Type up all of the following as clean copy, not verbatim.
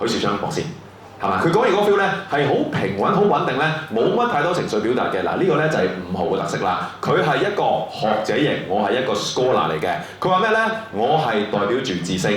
許樹昌博士。係嘛？佢講嘢嗰個 feel 咧係好平穩、好穩定咧，冇乜太多情緒表達嘅。嗱，呢個咧就係5號嘅特色啦。佢係一個學者型，我係一個 scholar 嚟嘅。佢話咩咧？我係代表住知識，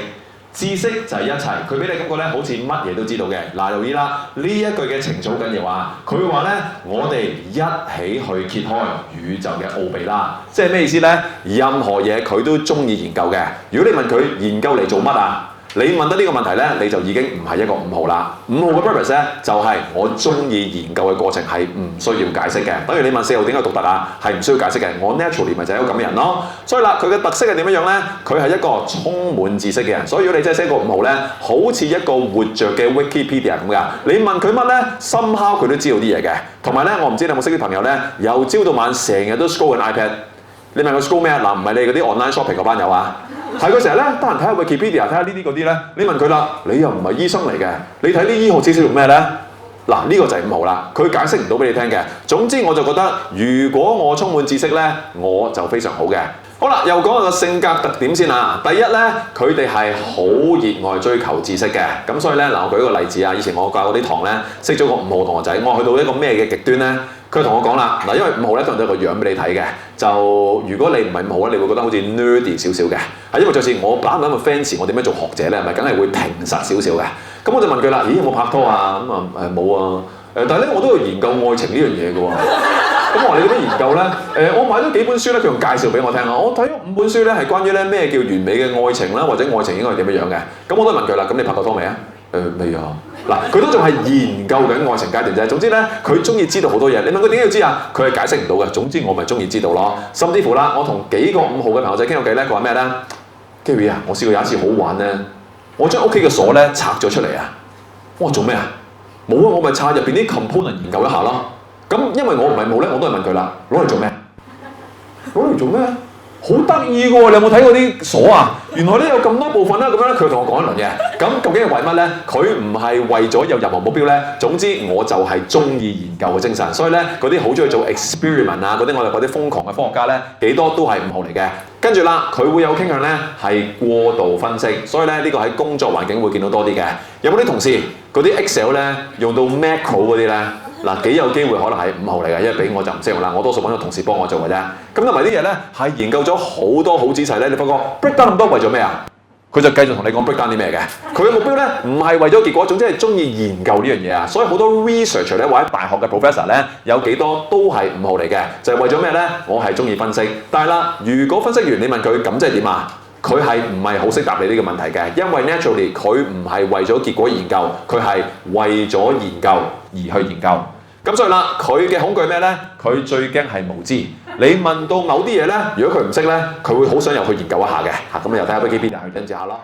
知識就係一切。佢俾你感覺咧，好似乜嘢都知道嘅。嗱，留意啦，呢一句嘅情操緊要啊！佢話咧，我哋一起去揭開宇宙嘅奧秘啦。即係咩意思咧？任何嘢佢都中意研究嘅。如果你問佢研究嚟做乜啊？你問得呢個問題咧，你就已經唔係一個5號啦。5號嘅 purpose 咧，就係我中意研究嘅過程係唔需要解釋嘅。等於你問4號點解獨特啊，係唔需要解釋嘅。我 naturally 咪就係一個咁嘅人咯。所以啦，佢嘅特色係點樣樣咧？佢係一個充滿知識嘅人。所以如果你真係寫個5號咧，好似一個活著嘅 Wikipedia 咁㗎。你問佢乜咧，somehow佢都知道啲嘢嘅。同埋咧，我唔知你有冇識啲朋友咧，由朝到晚成日都 scroll 緊 iPad。你問佢 scroll 咩啊？嗱，唔係你嗰啲 online shopping 嗰班友啊。係佢成日咧，得閒睇下 Wikipedia，睇下呢啲嗰啲咧。你問佢啦，你又唔係醫生嚟嘅，你睇啲醫學知識用咩咧？嗱，呢個就係5號啦，佢解釋唔到俾你聽嘅。總之我就覺得，如果我充滿知識咧，我就非常好嘅。好啦，又講個性格特點先啊。第一咧，佢哋係好熱愛追求知識嘅。咁所以咧，嗱，我舉一個例子啊。以前我教嗰啲堂咧，識咗個5號同學仔，我去到一個咩嘅極端咧？佢同我講啦，嗱，因為5號咧都有個樣俾你睇嘅，就如果你唔係5號咧，你會覺得好似 nerdy 少少嘅，係因為就算我打唔打個 fans，我點樣做學者咧，係咪梗係會平實少少嘅？咁我就問佢啦，咦，有冇拍拖啊？咁啊冇啊，但係咧我都要研究愛情呢樣嘢嘅喎。咁我話你點樣研究咧？我買咗幾本書咧，佢用介紹俾我聽啊。我睇咗5本書咧，係關於咧咩叫完美嘅愛情啦，或者愛情應該係點樣樣嘅。咁我都問佢啦，咁你拍過拖未啊？未啊。嗱，佢都仲係研究緊愛情階段啫。總之咧，佢中意知道好多嘢。你問佢點解要知啊？佢係解釋唔到嘅。總之我咪中意知道咯。甚至乎啦，我同幾個5號嘅朋友仔傾過偈咧，佢話咩咧 ？Gary 啊，我試過有一次好玩咧，我將屋企嘅鎖咧拆咗出嚟啊！我話做咩啊？冇啊，我咪拆入邊啲 component 研究一下咯。咁因為我唔係5號咧，我都係問佢啦，攞嚟做咩？攞嚟做咩？好得意嘅喎！你有冇睇過啲鎖啊？原來咧有咁多部分啦，咁樣咧佢同我講一輪嘅。咁究竟係為乜咧？佢唔係為咗有任何目標咧。總之我就係中意研究嘅精神。所以咧嗰啲好中意做 experiment 啊，嗰啲我哋嗰啲瘋狂嘅科學家咧，幾多都係5號嚟嘅。跟住啦，佢會有傾向咧係過度分析。所以咧呢個喺工作環境會見到多啲嘅。有冇啲同事嗰啲 Excel 咧用到 macro 嗰啲咧？嗱，幾有機會可能係5號嚟嘅，因為俾我就唔識用啦。我多數揾個同事幫我做嘅啫。咁同埋啲嘢咧係研究咗好多好仔細咧。你發覺 breakdown 咁多為咗咩啊？佢就繼續同你講 breakdown 啲咩嘅。佢嘅目標咧唔係為咗結果，總之係中意研究呢樣嘢啊。所以好多 researcher 咧或者大學嘅 professor 咧有幾多都係5號嚟嘅，就係為咗咩咧？我係中意分析。但係啦，如果分析完你問佢咁即係點啊？佢係唔係好識答你呢個問題嘅？因為 naturally 佢唔係為咗結果研究，佢係為咗研究而去研究。咁所以啦，佢嘅恐懼咩咧？佢最驚係無知。你問到某啲嘢咧，如果佢唔識咧，佢會好想入去研究一下嘅。咁又睇下 Wikipedia 去跟住下咯。